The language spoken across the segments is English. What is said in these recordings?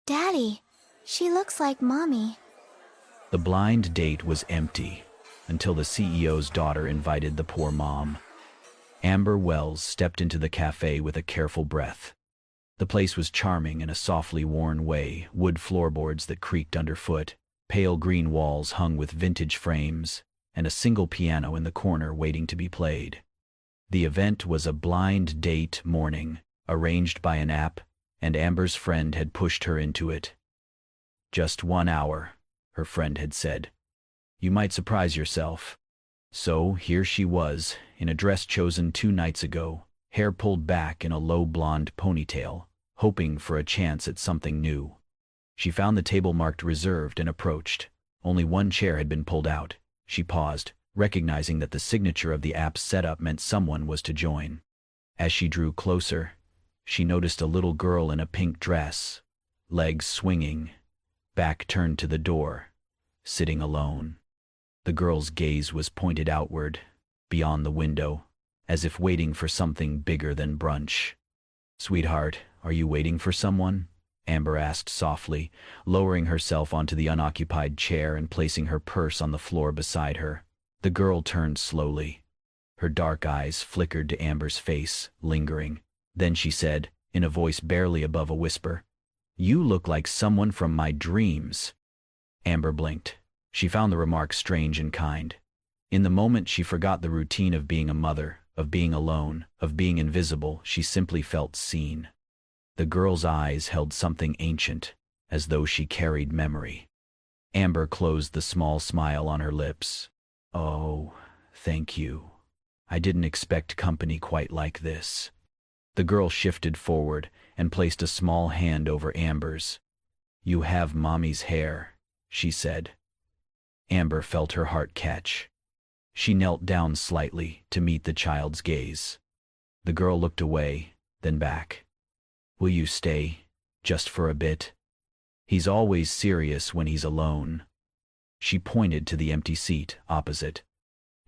Daddy, she looks like Mommy. The blind date was empty until the CEO's daughter invited the poor mom. Amber Wells stepped into the cafe with a careful breath. The place was charming in a softly worn way, wood floorboards that creaked underfoot, pale green walls hung with vintage frames, and a single piano in the corner waiting to be played. The event was a blind date morning, arranged by an app, and Amber's friend had pushed her into it. "Just 1 hour," her friend had said. "You might surprise yourself." So here she was, in a dress chosen 2 nights ago, hair pulled back in a low blonde ponytail, hoping for a chance at something new. She found the table marked reserved and approached. Only 1 chair had been pulled out. She paused, recognizing that the signature of the app's setup meant someone was to join. As she drew closer, she noticed a little girl in a pink dress, legs swinging, back turned to the door, sitting alone. The girl's gaze was pointed outward, beyond the window, as if waiting for something bigger than brunch. "Sweetheart, are you waiting for someone?" Amber asked softly, lowering herself onto the unoccupied chair and placing her purse on the floor beside her. The girl turned slowly. Her dark eyes flickered to Amber's face, lingering. Then she said, in a voice barely above a whisper, "You look like someone from my dreams." Amber blinked. She found the remark strange and kind. In the moment she forgot the routine of being a mother, of being alone, of being invisible. She simply felt seen. The girl's eyes held something ancient, as though she carried memory. Amber closed the small smile on her lips. "Oh, thank you. I didn't expect company quite like this." The girl shifted forward and placed a small hand over Amber's. "You have Mommy's hair," she said. Amber felt her heart catch. She knelt down slightly to meet the child's gaze. The girl looked away, then back. "Will you stay, just for a bit? He's always serious when he's alone." She pointed to the empty seat opposite.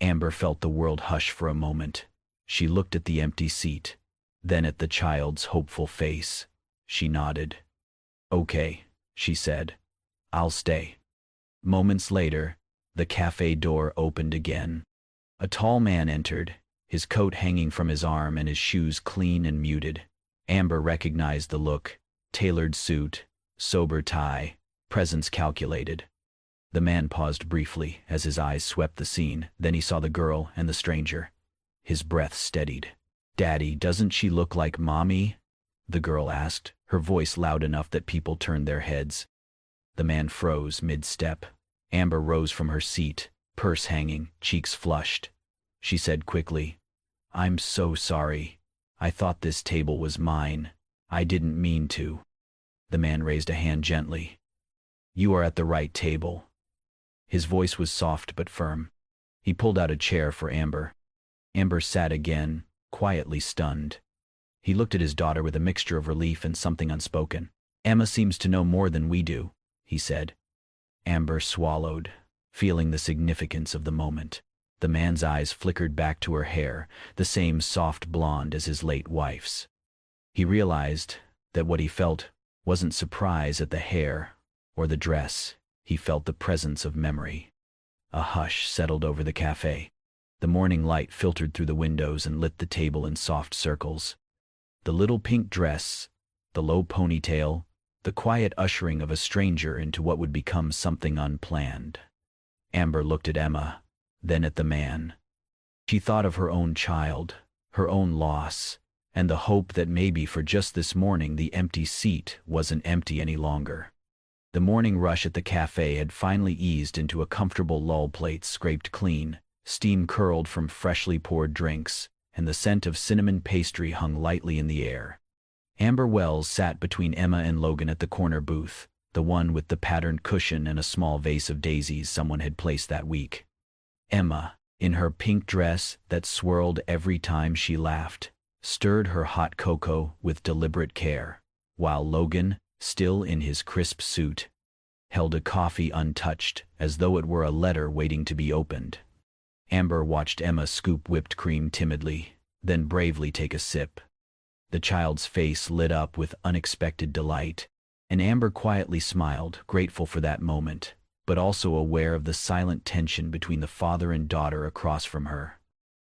Amber felt the world hush for a moment. She looked at the empty seat, then at the child's hopeful face. She nodded. "Okay," she said. "I'll stay." Moments later, the cafe door opened again. A tall man entered, his coat hanging from his arm and his shoes clean and muted. Amber recognized the look: tailored suit, sober tie, presence calculated. The man paused briefly as his eyes swept the scene. Then he saw the girl and the stranger. His breath steadied. "Daddy, doesn't she look like Mommy?" the girl asked, her voice loud enough that people turned their heads. The man froze mid-step. Amber rose from her seat, purse hanging, cheeks flushed. She said quickly, "I'm so sorry. I thought this table was mine. I didn't mean to." The man raised a hand gently. "You are at the right table." His voice was soft but firm. He pulled out a chair for Amber. Amber sat again, quietly stunned. He looked at his daughter with a mixture of relief and something unspoken. "Emma seems to know more than we do," he said. Amber swallowed, feeling the significance of the moment. The man's eyes flickered back to her hair, the same soft blonde as his late wife's. He realized that what he felt wasn't surprise at the hair or the dress. He felt the presence of memory. A hush settled over the cafe. The morning light filtered through the windows and lit the table in soft circles. The little pink dress, the low ponytail, the quiet ushering of a stranger into what would become something unplanned. Amber looked at Emma, then at the man. She thought of her own child, her own loss, and the hope that maybe for just this morning the empty seat wasn't empty any longer. The morning rush at the cafe had finally eased into a comfortable lull. Plates scraped clean, steam curled from freshly poured drinks, and the scent of cinnamon pastry hung lightly in the air. Amber Wells sat between Emma and Logan at the corner booth, the one with the patterned cushion and a small vase of daisies someone had placed that week. Emma, in her pink dress that swirled every time she laughed, stirred her hot cocoa with deliberate care, while Logan, still in his crisp suit, held a coffee untouched as though it were a letter waiting to be opened. Amber watched Emma scoop whipped cream timidly, then bravely take a sip. The child's face lit up with unexpected delight. And Amber quietly smiled, grateful for that moment, but also aware of the silent tension between the father and daughter across from her.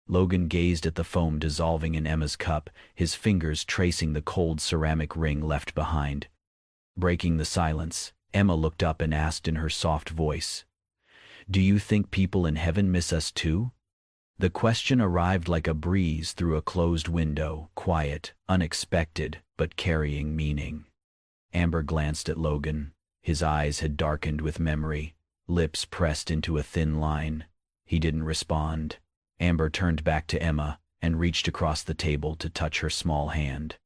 Logan gazed at the foam dissolving in Emma's cup, his fingers tracing the cold ceramic ring left behind. Breaking the silence, Emma looked up and asked in her soft voice, "Do you think people in heaven miss us too?" The question arrived like a breeze through a closed window, quiet, unexpected, but carrying meaning. Amber glanced at Logan. His eyes had darkened with memory, lips pressed into a thin line. He didn't respond. Amber turned back to Emma and reached across the table to touch her small hand.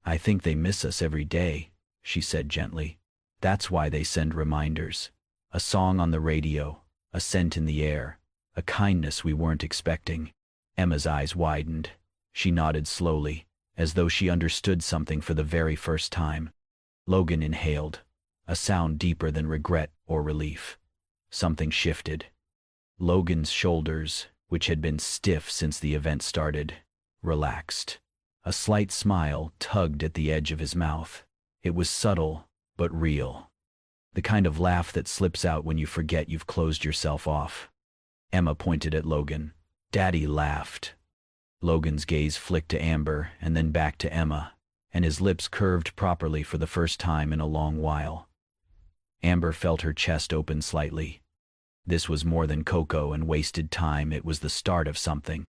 "I think they miss us every day," she said gently. "That's why they send reminders. A song on the radio, a scent in the air, a kindness we weren't expecting." Emma's eyes widened. She nodded slowly, as though she understood something for the very first time. Logan inhaled, a sound deeper than regret or relief. Something shifted. Logan's shoulders, which had been stiff since the event started, relaxed. A slight smile tugged at the edge of his mouth. It was subtle, but real. The kind of laugh that slips out when you forget you've closed yourself off. Emma pointed at Logan. "Daddy laughed." Logan's gaze flicked to Amber and then back to Emma, and his lips curved properly for the first time in a long while. Amber felt her chest open slightly. This was more than cocoa and wasted time, it was the start of something.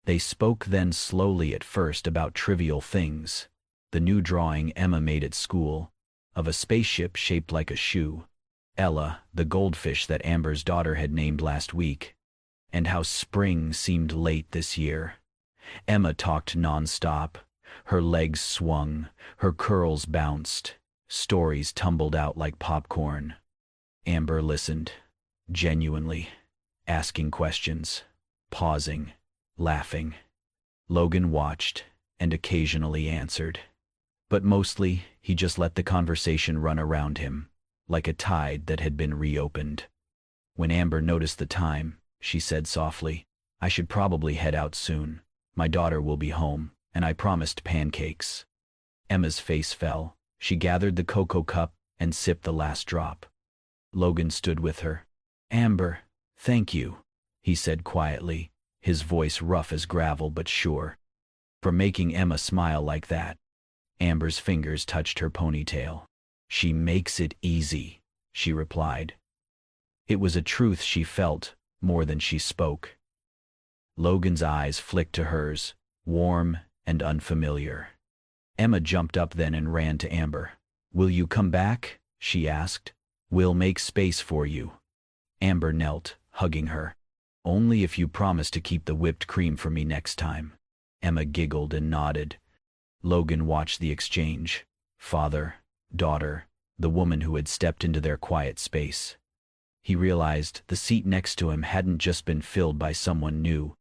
They spoke then slowly at first about trivial things. The new drawing Emma made at school, of a spaceship shaped like a shoe. Ella, the goldfish that Amber's daughter had named last week. And how spring seemed late this year. Emma talked nonstop. Her legs swung, her curls bounced. Stories tumbled out like popcorn. Amber listened, genuinely, asking questions, pausing, laughing. Logan watched and occasionally answered. But mostly, he just let the conversation run around him, like a tide that had been reopened. When Amber noticed the time, she said softly, "I should probably head out soon. My daughter will be home, and I promised pancakes." Emma's face fell. She gathered the cocoa cup and sipped the last drop. Logan stood with her. "Amber, thank you," he said quietly, his voice rough as gravel but sure, "for making Emma smile like that." Amber's fingers touched her ponytail. "She makes it easy," she replied. It was a truth she felt more than she spoke. Logan's eyes flicked to hers, warm and unfamiliar. Emma jumped up then and ran to Amber. "Will you come back?" she asked. "We'll make space for you." Amber knelt, hugging her. "Only if you promise to keep the whipped cream for me next time." Emma giggled and nodded. Logan watched the exchange. Father, daughter, the woman who had stepped into their quiet space. He realized the seat next to him hadn't just been filled by someone new.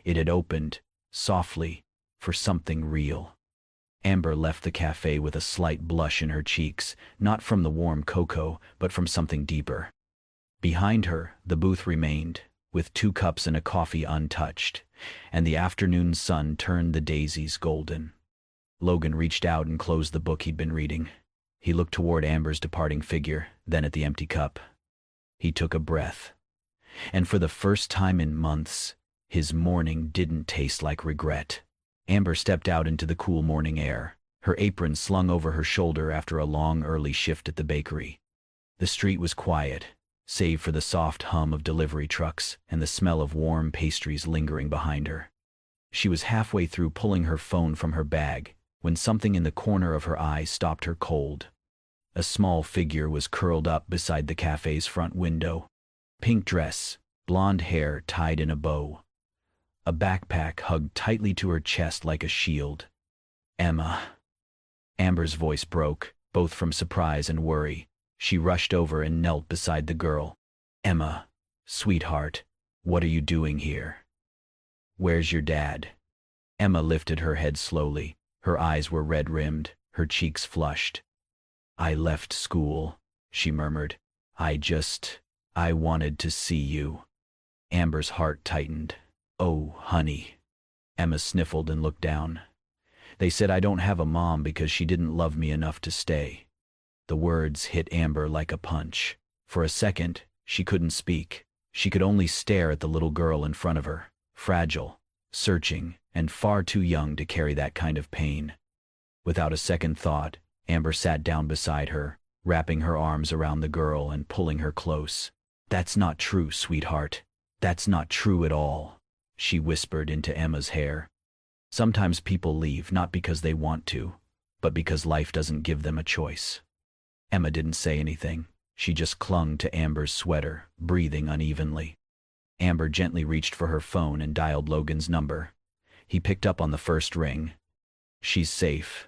It had opened, softly, for something real. Amber left the cafe with a slight blush in her cheeks, not from the warm cocoa, but from something deeper. Behind her, the booth remained, with 2 cups and a coffee untouched, and the afternoon sun turned the daisies golden. Logan reached out and closed the book he'd been reading. He looked toward Amber's departing figure, then at the empty cup. He took a breath. And for the first time in months, his morning didn't taste like regret. Amber stepped out into the cool morning air, her apron slung over her shoulder after a long early shift at the bakery. The street was quiet, save for the soft hum of delivery trucks and the smell of warm pastries lingering behind her. She was halfway through pulling her phone from her bag when something in the corner of her eye stopped her cold. A small figure was curled up beside the cafe's front window. Pink dress, blonde hair tied in a bow. A backpack hugged tightly to her chest like a shield. "Emma." Amber's voice broke, both from surprise and worry. She rushed over and knelt beside the girl. "Emma, sweetheart, what are you doing here? Where's your dad?" Emma lifted her head slowly. Her eyes were red-rimmed, her cheeks flushed. "I left school," she murmured. I wanted to see you." Amber's heart tightened. "Oh, honey." Emma sniffled and looked down. "They said I don't have a mom because she didn't love me enough to stay." The words hit Amber like a punch. For a second, she couldn't speak. She could only stare at the little girl in front of her, fragile, searching, and far too young to carry that kind of pain. Without a second thought, Amber sat down beside her, wrapping her arms around the girl and pulling her close. "That's not true, sweetheart. That's not true at all," she whispered into Emma's hair. "Sometimes people leave not because they want to, but because life doesn't give them a choice." Emma didn't say anything. She just clung to Amber's sweater, breathing unevenly. Amber gently reached for her phone and dialed Logan's number. He picked up on the first ring. "She's safe,"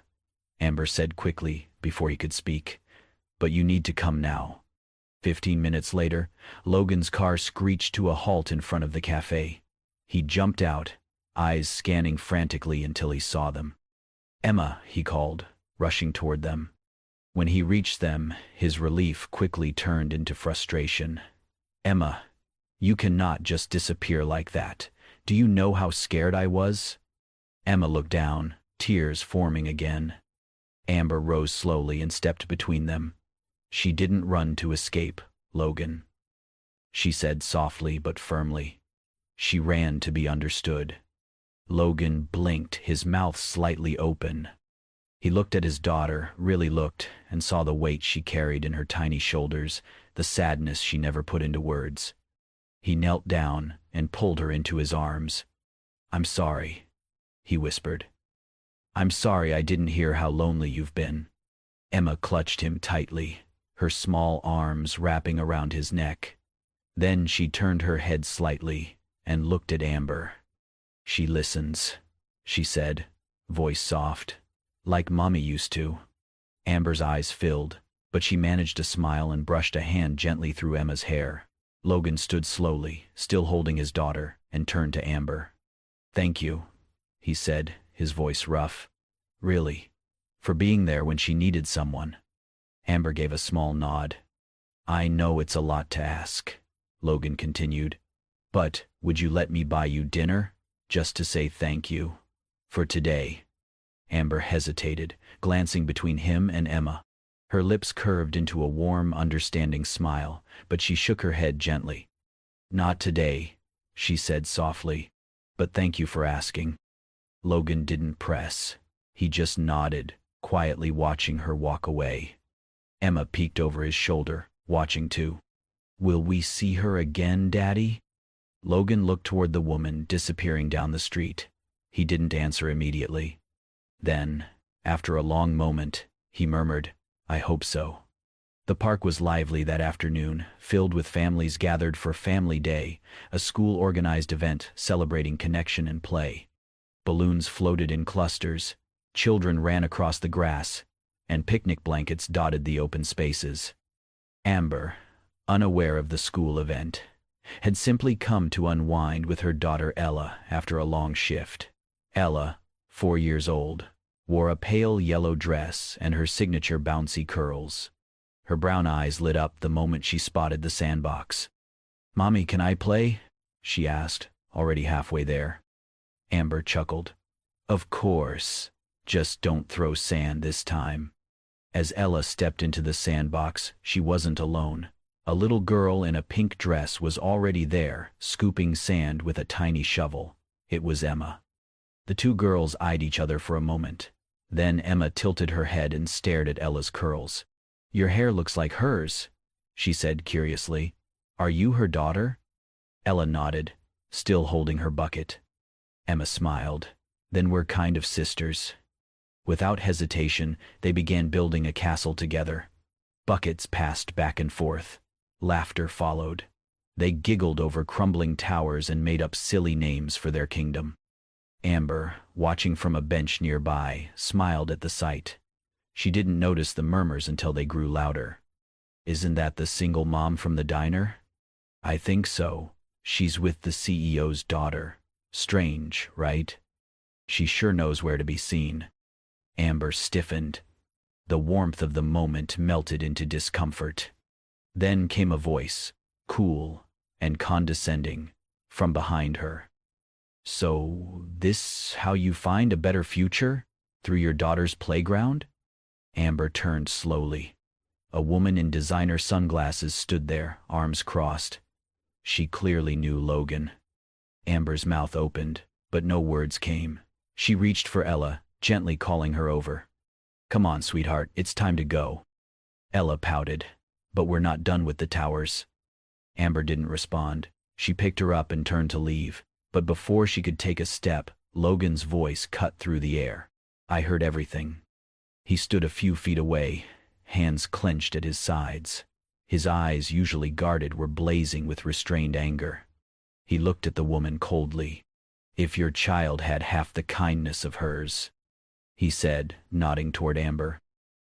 Amber said quickly before he could speak. "But you need to come now." 15 minutes later, Logan's car screeched to a halt in front of the cafe. He jumped out, eyes scanning frantically until he saw them. "Emma," he called, rushing toward them. When he reached them, his relief quickly turned into frustration. "Emma, you cannot just disappear like that. Do you know how scared I was?" Emma looked down, tears forming again. Amber rose slowly and stepped between them. "She didn't run to escape, Logan," she said softly but firmly. "She ran to be understood." Logan blinked, his mouth slightly open. He looked at his daughter, really looked, and saw the weight she carried in her tiny shoulders, the sadness she never put into words. He knelt down and pulled her into his arms. "I'm sorry," he whispered. "I'm sorry I didn't hear how lonely you've been." Emma clutched him tightly, her small arms wrapping around his neck. Then she turned her head slightly and looked at Amber. "She listens," she said, voice soft, "like Mommy used to." Amber's eyes filled, but she managed to smile and brushed a hand gently through Emma's hair. Logan stood slowly, still holding his daughter, and turned to Amber. "Thank you," he said, his voice rough. "Really, for being there when she needed someone." Amber gave a small nod. "I know it's a lot to ask," Logan continued, "but would you let me buy you dinner, just to say thank you? For today." Amber hesitated, glancing between him and Emma. Her lips curved into a warm, understanding smile, but she shook her head gently. "Not today," she said softly, "but thank you for asking." Logan didn't press. He just nodded, quietly watching her walk away. Emma peeked over his shoulder, watching too. "Will we see her again, Daddy?" Logan looked toward the woman disappearing down the street. He didn't answer immediately. Then, after a long moment, he murmured, "I hope so." The park was lively that afternoon, filled with families gathered for Family Day, a school-organized event celebrating connection and play. Balloons floated in clusters, children ran across the grass, and picnic blankets dotted the open spaces. Amber, unaware of the school event, had simply come to unwind with her daughter Ella after a long shift. Ella, 4 years old, wore a pale yellow dress and her signature bouncy curls. Her brown eyes lit up the moment she spotted the sandbox. "Mommy, can I play?" she asked, already halfway there. Amber chuckled. "Of course. Just don't throw sand this time." As Ella stepped into the sandbox, she wasn't alone. A little girl in a pink dress was already there, scooping sand with a tiny shovel. It was Emma. The two girls eyed each other for a moment. Then Emma tilted her head and stared at Ella's curls. "Your hair looks like hers," she said curiously. "Are you her daughter?" Ella nodded, still holding her bucket. Emma smiled. "Then we're kind of sisters." Without hesitation, they began building a castle together. Buckets passed back and forth. Laughter followed. They giggled over crumbling towers and made up silly names for their kingdom. Amber, watching from a bench nearby, smiled at the sight. She didn't notice the murmurs until they grew louder. "Isn't that the single mom from the diner?" "I think so. She's with the CEO's daughter. Strange, right? She sure knows where to be seen." Amber stiffened. The warmth of the moment melted into discomfort. Then came a voice, cool and condescending, from behind her. "So, this how you find a better future? Through your daughter's playground?" Amber turned slowly. A woman in designer sunglasses stood there, arms crossed. She clearly knew Logan. Amber's mouth opened, but no words came. She reached for Ella, gently calling her over. "Come on, sweetheart, it's time to go." Ella pouted. "But we're not done with the towers." Amber didn't respond. She picked her up and turned to leave, but before she could take a step, Logan's voice cut through the air. "I heard everything." He stood a few feet away, hands clenched at his sides. His eyes, usually guarded, were blazing with restrained anger. He looked at the woman coldly. "If your child had half the kindness of hers," he said, nodding toward Amber,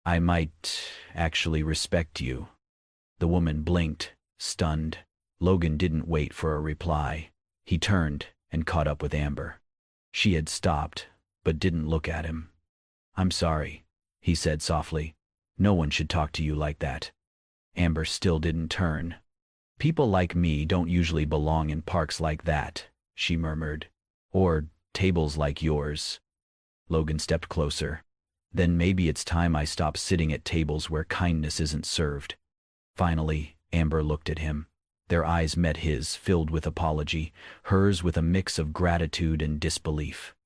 "I might actually respect you." The woman blinked, stunned. Logan didn't wait for a reply. He turned and caught up with Amber. She had stopped, but didn't look at him. "I'm sorry," he said softly. "No one should talk to you like that." Amber still didn't turn. "People like me don't usually belong in parks like that," she murmured. "Or tables like yours." Logan stepped closer. "Then maybe it's time I stop sitting at tables where kindness isn't served." Finally, Amber looked at him. Their eyes met his, filled with apology, hers with a mix of gratitude and disbelief.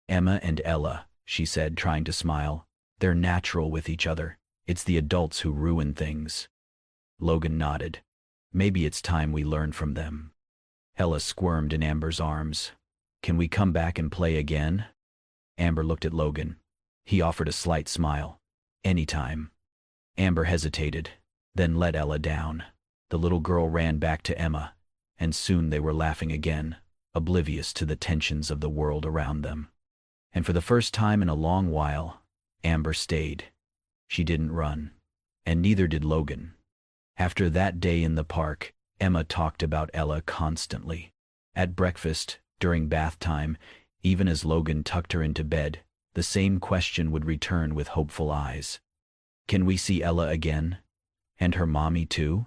"Emma and Ella," she said, trying to smile. "They're natural with each other. It's the adults who ruin things." Logan nodded. "Maybe it's time we learn from them." Ella squirmed in Amber's arms. "Can we come back and play again?" Amber looked at Logan. He offered a slight smile. "Anytime." Amber hesitated, then let Ella down. The little girl ran back to Emma, and soon they were laughing again, oblivious to the tensions of the world around them. And for the first time in a long while, Amber stayed. She didn't run, and neither did Logan. After that day in the park, Emma talked about Ella constantly. At breakfast, during bath time, even as Logan tucked her into bed, the same question would return with hopeful eyes. "Can we see Ella again? And her mommy too?"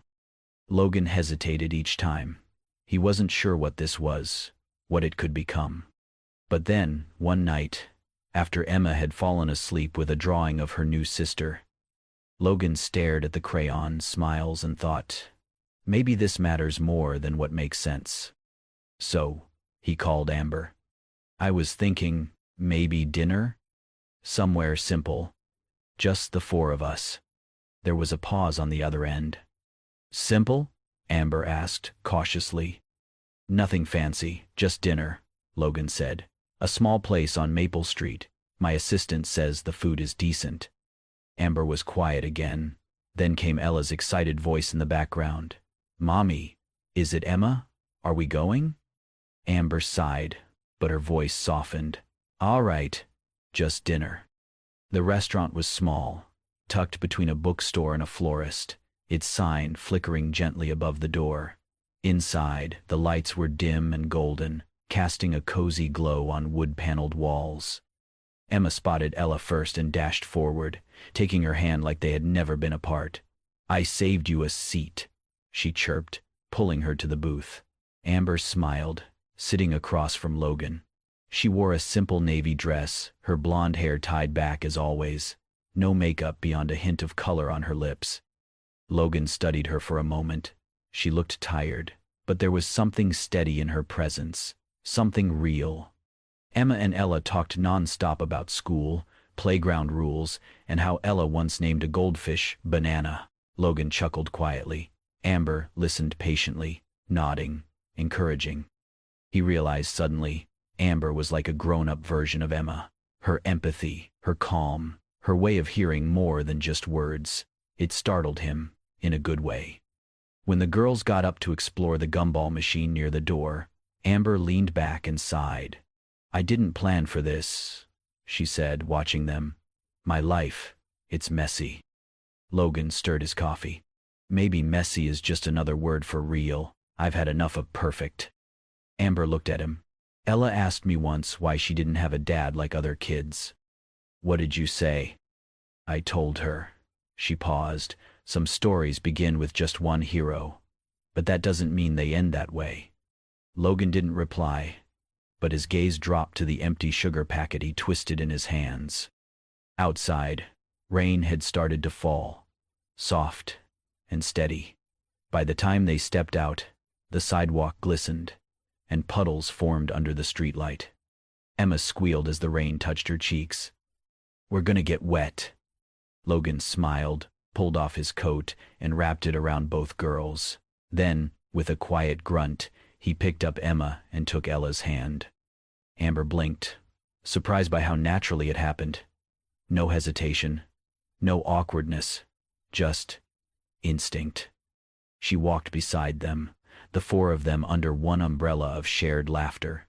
Logan hesitated each time. He wasn't sure what this was, what it could become. But then, one night, after Emma had fallen asleep with a drawing of her new sister, Logan stared at the crayon, smiles, and thought, maybe this matters more than what makes sense. "So," he called Amber, "I was thinking, maybe dinner? Somewhere simple. Just the four of us." There was a pause on the other end. "Simple?" Amber asked, cautiously. "Nothing fancy, just dinner," Logan said. "A small place on Maple Street. My assistant says the food is decent." Amber was quiet again. Then came Ella's excited voice in the background. "Mommy, is it Emma? Are we going?" Amber sighed, but her voice softened. "All right, just dinner." The restaurant was small, tucked between a bookstore and a florist, its sign flickering gently above the door. Inside, the lights were dim and golden, casting a cozy glow on wood-paneled walls. Emma spotted Ella first and dashed forward, taking her hand like they had never been apart. "I saved you a seat," she chirped, pulling her to the booth. Amber smiled, sitting across from Logan. She wore a simple navy dress, her blonde hair tied back as always, no makeup beyond a hint of color on her lips. Logan studied her for a moment. She looked tired, but there was something steady in her presence, something real. Emma and Ella talked non-stop about school, playground rules, and how Ella once named a goldfish Banana. Logan chuckled quietly. Amber listened patiently, nodding, encouraging. He realized suddenly, Amber was like a grown-up version of Emma. Her empathy, her calm, her way of hearing more than just words. It startled him, in a good way. When the girls got up to explore the gumball machine near the door, Amber leaned back and sighed. "I didn't plan for this," she said, watching them. "My life, it's messy." Logan stirred his coffee. "Maybe messy is just another word for real. I've had enough of perfect." Amber looked at him. "Ella asked me once why she didn't have a dad like other kids." "What did you say?" "I told her." She paused. "Some stories begin with just one hero, but that doesn't mean they end that way." Logan didn't reply, but his gaze dropped to the empty sugar packet he twisted in his hands. Outside, rain had started to fall, soft and steady. By the time they stepped out, the sidewalk glistened, and puddles formed under the streetlight. Emma squealed as the rain touched her cheeks. "We're gonna get wet." Logan smiled, pulled off his coat, and wrapped it around both girls. Then, with a quiet grunt, he picked up Emma and took Ella's hand. Amber blinked, surprised by how naturally it happened. No hesitation, no awkwardness, just instinct. She walked beside them, the four of them under one umbrella of shared laughter.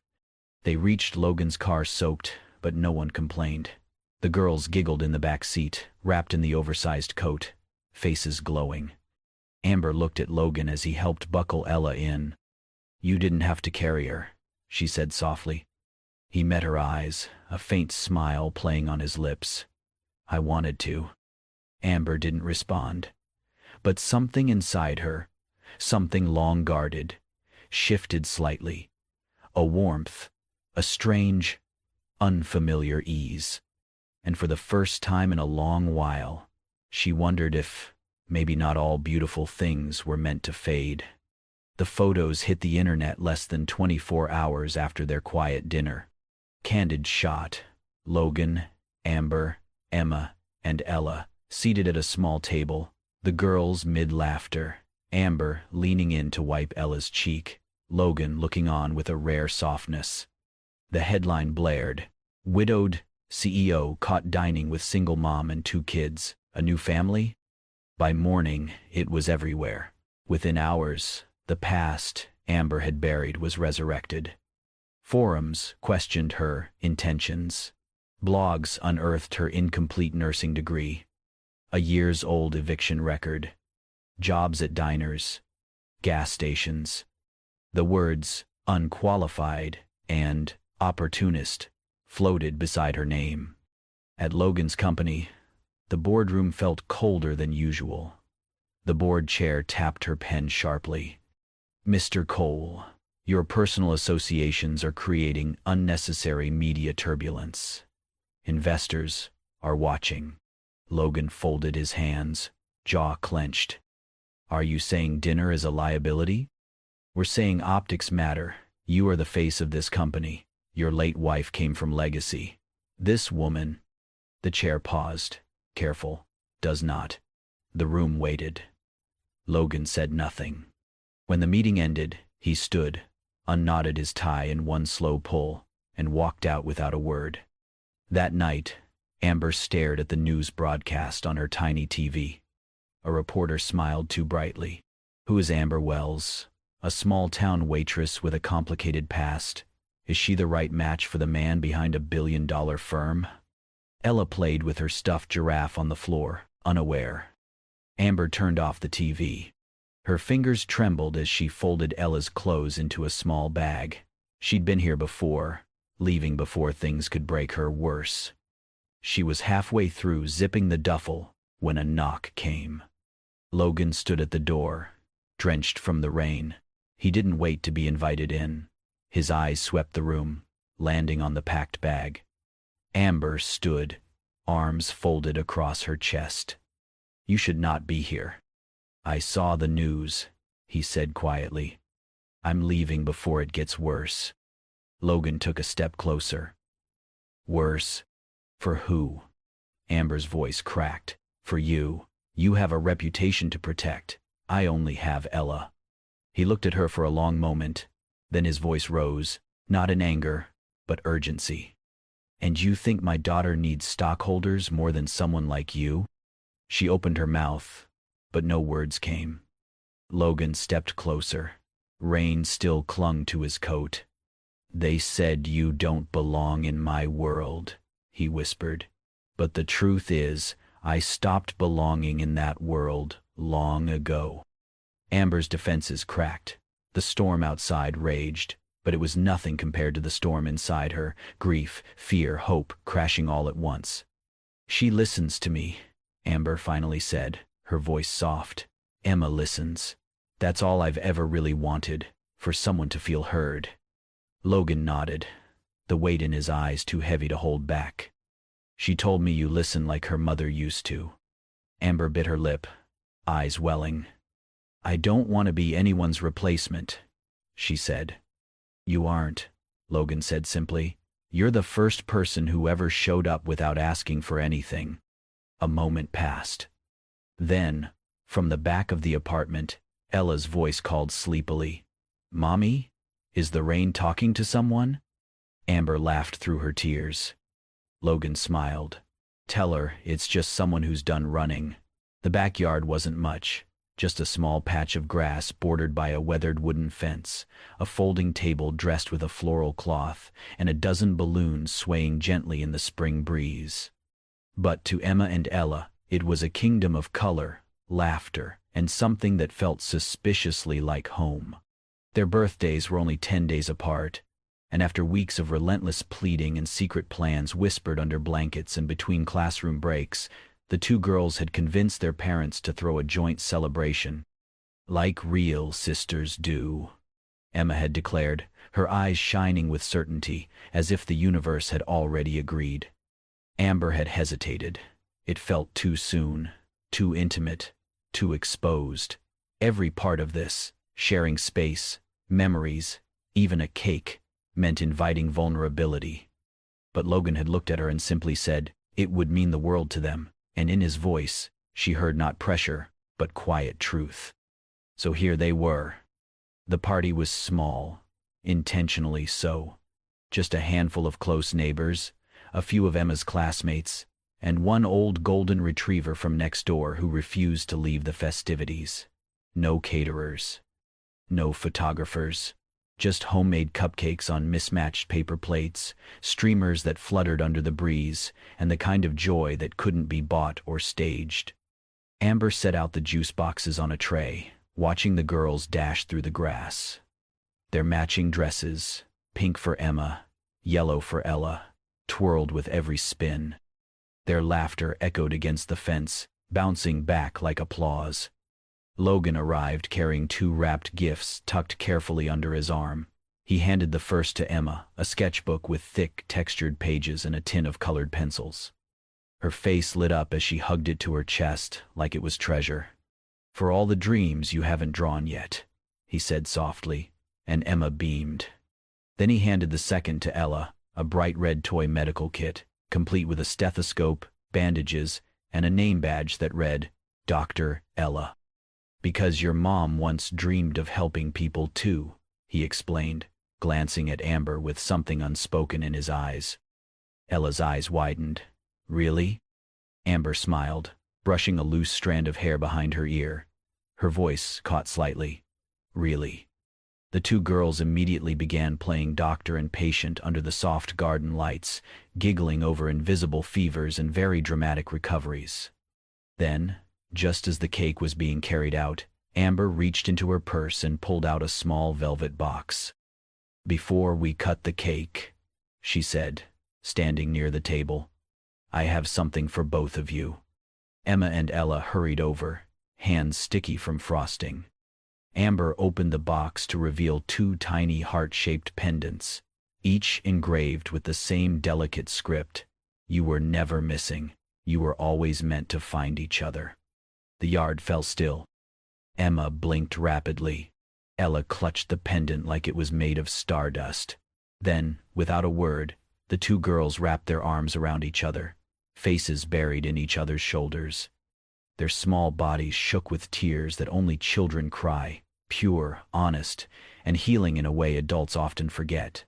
They reached Logan's car soaked, but no one complained. The girls giggled in the back seat, wrapped in the oversized coat, faces glowing. Amber looked at Logan as he helped buckle Ella in. "You didn't have to carry her," she said softly. He met her eyes, a faint smile playing on his lips. "I wanted to." Amber didn't respond. But something inside her, something long guarded, shifted slightly. A warmth, a strange, unfamiliar ease. And for the first time in a long while, she wondered if maybe not all beautiful things were meant to fade. The photos hit the internet less than 24 hours after their quiet dinner. Candid shot, Logan, Amber, Emma, and Ella seated at a small table, the girls mid-laughter, Amber leaning in to wipe Ella's cheek, Logan looking on with a rare softness. The headline blared, "Widowed CEO caught dining with single mom and 2 kids, a new family?" By morning, it was everywhere. Within hours, the past Amber had buried was resurrected. Forums questioned her intentions. Blogs unearthed her incomplete nursing degree, a years-old eviction record, jobs at diners, gas stations. The words unqualified and opportunist floated beside her name. At Logan's company, the boardroom felt colder than usual. The board chair tapped her pen sharply. "Mr. Cole, your personal associations are creating unnecessary media turbulence. Investors are watching." Logan folded his hands, jaw clenched. "Are you saying dinner is a liability?" "We're saying optics matter. You are the face of this company. Your late wife came from legacy. This woman—" The chair paused, careful, "does not." The room waited. Logan said nothing. When the meeting ended, he stood, unknotted his tie in one slow pull, and walked out without a word. That night, Amber stared at the news broadcast on her tiny TV. A reporter smiled too brightly. Who is Amber Wells? A small-town waitress with a complicated past. Is she the right match for the man behind a billion-dollar firm? Ella played with her stuffed giraffe on the floor, unaware. Amber turned off the TV. Her fingers trembled as she folded Ella's clothes into a small bag. She'd been here before, leaving before things could break her worse. She was halfway through zipping the duffel when a knock came. Logan stood at the door, drenched from the rain. He didn't wait to be invited in. His eyes swept the room, landing on the packed bag. Amber stood, arms folded across her chest. "You should not be here." "I saw the news," he said quietly. "I'm leaving before it gets worse." Logan took a step closer. "Worse? For who?" Amber's voice cracked. "For you. You have a reputation to protect. I only have Ella." He looked at her for a long moment. Then his voice rose, not in anger, but urgency. "And you think my daughter needs stockholders more than someone like you?" She opened her mouth, but no words came. Logan stepped closer. Rain still clung to his coat. "They said you don't belong in my world," he whispered. "But the truth is, I stopped belonging in that world long ago." Amber's defenses cracked. The storm outside raged, but it was nothing compared to the storm inside her, grief, fear, hope, crashing all at once. "She listens to me," Amber finally said, her voice soft. "Emma listens. That's all I've ever really wanted, for someone to feel heard." Logan nodded, the weight in his eyes too heavy to hold back. "She told me you listen like her mother used to." Amber bit her lip, eyes welling. "I don't want to be anyone's replacement," she said. "You aren't," Logan said simply. "You're the first person who ever showed up without asking for anything." A moment passed. Then, from the back of the apartment, Ella's voice called sleepily, "Mommy? Is the rain talking to someone?" Amber laughed through her tears. Logan smiled. "Tell her it's just someone who's done running." The backyard wasn't much, just a small patch of grass bordered by a weathered wooden fence, a folding table dressed with a floral cloth, and a dozen balloons swaying gently in the spring breeze. But to Emma and Ella, it was a kingdom of color, laughter, and something that felt suspiciously like home. Their birthdays were only 10 days apart, and after weeks of relentless pleading and secret plans whispered under blankets and between classroom breaks, the two girls had convinced their parents to throw a joint celebration. "Like real sisters do," Emma had declared, her eyes shining with certainty, as if the universe had already agreed. Amber had hesitated. It felt too soon, too intimate, too exposed. Every part of this, sharing space, memories, even a cake, meant inviting vulnerability. But Logan had looked at her and simply said, it would mean the world to them, and in his voice, she heard not pressure, but quiet truth. So here they were. The party was small, intentionally so. Just a handful of close neighbors, a few of Emma's classmates, and one old golden retriever from next door who refused to leave the festivities. No caterers. No photographers. Just homemade cupcakes on mismatched paper plates, streamers that fluttered under the breeze, and the kind of joy that couldn't be bought or staged. Amber set out the juice boxes on a tray, watching the girls dash through the grass. Their matching dresses, pink for Emma, yellow for Ella, twirled with every spin. Their laughter echoed against the fence, bouncing back like applause. Logan arrived carrying 2 wrapped gifts tucked carefully under his arm. He handed the first to Emma, a sketchbook with thick, textured pages and a tin of colored pencils. Her face lit up as she hugged it to her chest like it was treasure. "For all the dreams you haven't drawn yet," he said softly, and Emma beamed. Then he handed the second to Ella, a bright red toy medical kit, complete with a stethoscope, bandages, and a name badge that read, Dr. Ella. "Because your mom once dreamed of helping people too," he explained, glancing at Amber with something unspoken in his eyes. Ella's eyes widened. "Really?" Amber smiled, brushing a loose strand of hair behind her ear. Her voice caught slightly. "Really?" The two girls immediately began playing doctor and patient under the soft garden lights, giggling over invisible fevers and very dramatic recoveries. Then, just as the cake was being carried out, Amber reached into her purse and pulled out a small velvet box. "Before we cut the cake," she said, standing near the table, "I have something for both of you." Emma and Ella hurried over, hands sticky from frosting. Amber opened the box to reveal 2 tiny heart-shaped pendants, each engraved with the same delicate script. "You were never missing. You were always meant to find each other." The yard fell still. Emma blinked rapidly. Ella clutched the pendant like it was made of stardust. Then, without a word, the two girls wrapped their arms around each other, faces buried in each other's shoulders. Their small bodies shook with tears that only children cry, pure, honest, and healing in a way adults often forget.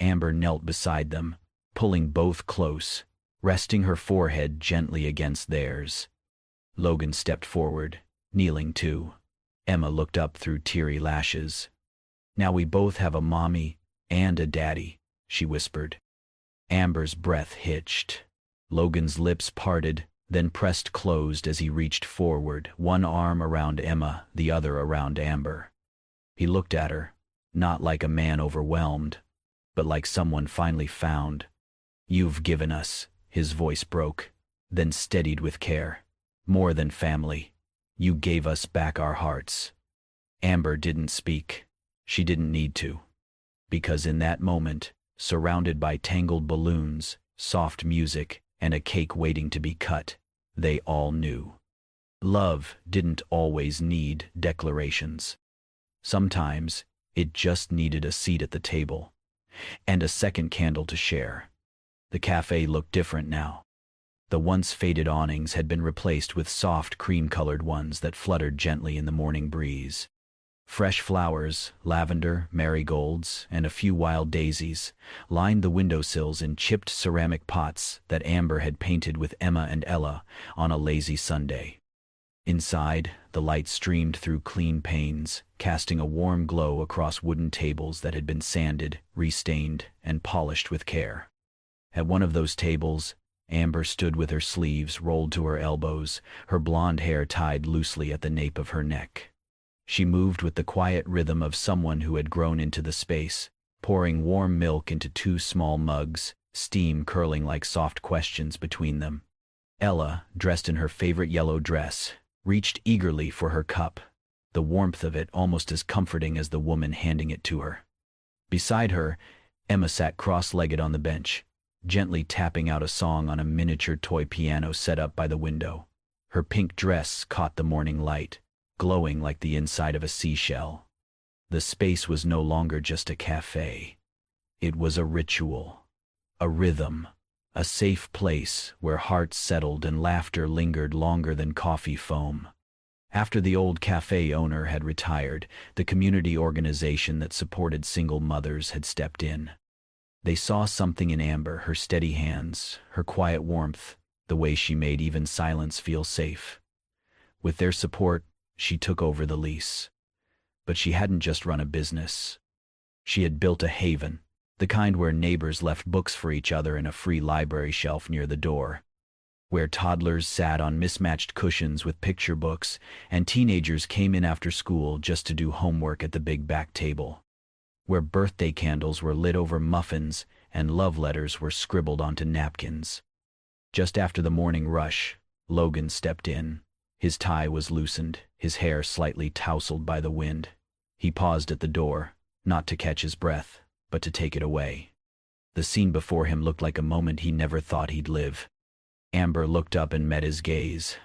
Amber knelt beside them, pulling both close, resting her forehead gently against theirs. Logan stepped forward, kneeling too. Emma looked up through teary lashes. "Now we both have a mommy and a daddy," she whispered. Amber's breath hitched. Logan's lips parted, then pressed closed as he reached forward, one arm around Emma, the other around Amber. He looked at her, not like a man overwhelmed, but like someone finally found. "You've given us," his voice broke, then steadied with care. "More than family. You gave us back our hearts." Amber didn't speak. She didn't need to. Because in that moment, surrounded by tangled balloons, soft music, and a cake waiting to be cut, they all knew. Love didn't always need declarations. Sometimes it just needed a seat at the table and a second candle to share. The cafe looked different now. The once faded awnings had been replaced with soft cream-colored ones that fluttered gently in the morning breeze. Fresh flowers, lavender, marigolds, and a few wild daisies, lined the windowsills in chipped ceramic pots that Amber had painted with Emma and Ella on a lazy Sunday. Inside, the light streamed through clean panes, casting a warm glow across wooden tables that had been sanded, restained, and polished with care. At one of those tables, Amber stood with her sleeves rolled to her elbows, her blonde hair tied loosely at the nape of her neck. She moved with the quiet rhythm of someone who had grown into the space, pouring warm milk into two small mugs, steam curling like soft questions between them. Ella, dressed in her favorite yellow dress, reached eagerly for her cup, the warmth of it almost as comforting as the woman handing it to her. Beside her, Emma sat cross-legged on the bench, gently tapping out a song on a miniature toy piano set up by the window. Her pink dress caught the morning light, glowing like the inside of a seashell. The space was no longer just a cafe. It was a ritual, a rhythm, a safe place where hearts settled and laughter lingered longer than coffee foam. After the old cafe owner had retired, the community organization that supported single mothers had stepped in. They saw something in Amber, her steady hands, her quiet warmth, the way she made even silence feel safe. With their support, she took over the lease. But she hadn't just run a business. She had built a haven, the kind where neighbors left books for each other in a free library shelf near the door, where toddlers sat on mismatched cushions with picture books, and teenagers came in after school just to do homework at the big back table, where birthday candles were lit over muffins and love letters were scribbled onto napkins. Just after the morning rush, Logan stepped in. His tie was loosened, his hair slightly tousled by the wind. He paused at the door, not to catch his breath, but to take it away. The scene before him looked like a moment he never thought he'd live. Amber looked up and met his gaze.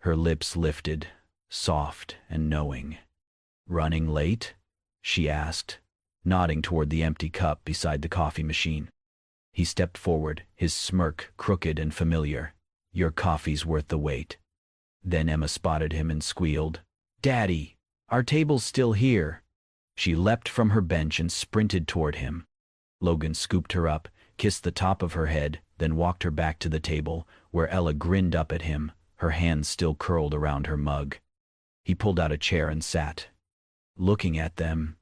Her lips lifted, soft and knowing. "Running late?" she asked, nodding toward the empty cup beside the coffee machine. He stepped forward, his smirk crooked and familiar. "Your coffee's worth the wait." Then Emma spotted him and squealed, "Daddy, our table's still here." She leapt from her bench and sprinted toward him. Logan scooped her up, kissed the top of her head, then walked her back to the table, where Ella grinned up at him, her hands still curled around her mug. He pulled out a chair and sat, looking at them,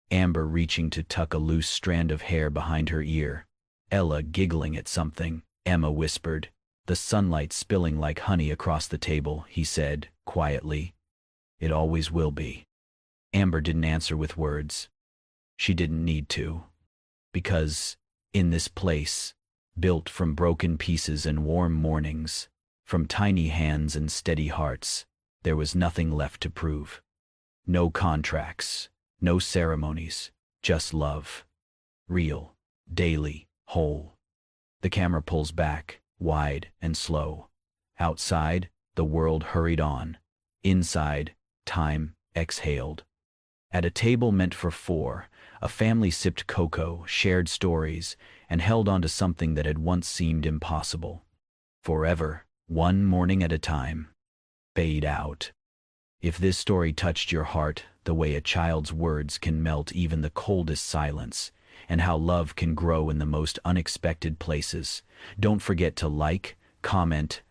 Amber reaching to tuck a loose strand of hair behind her ear, Ella giggling at something. Emma whispered, "The sunlight spilling like honey across the table," he said, quietly. "It always will be." Amber didn't answer with words. She didn't need to. Because, in this place, built from broken pieces and warm mornings, from tiny hands and steady hearts, there was nothing left to prove. No contracts, no ceremonies, just love. Real, daily, whole. The camera pulls back, wide and slow. Outside, the world hurried on. Inside, time exhaled. At a table meant for four, a family sipped cocoa, shared stories, and held on to something that had once seemed impossible. Forever, one morning at a time. Fade out. If this story touched your heart the way a child's words can melt even the coldest silence, and how love can grow in the most unexpected places, don't forget to like, comment,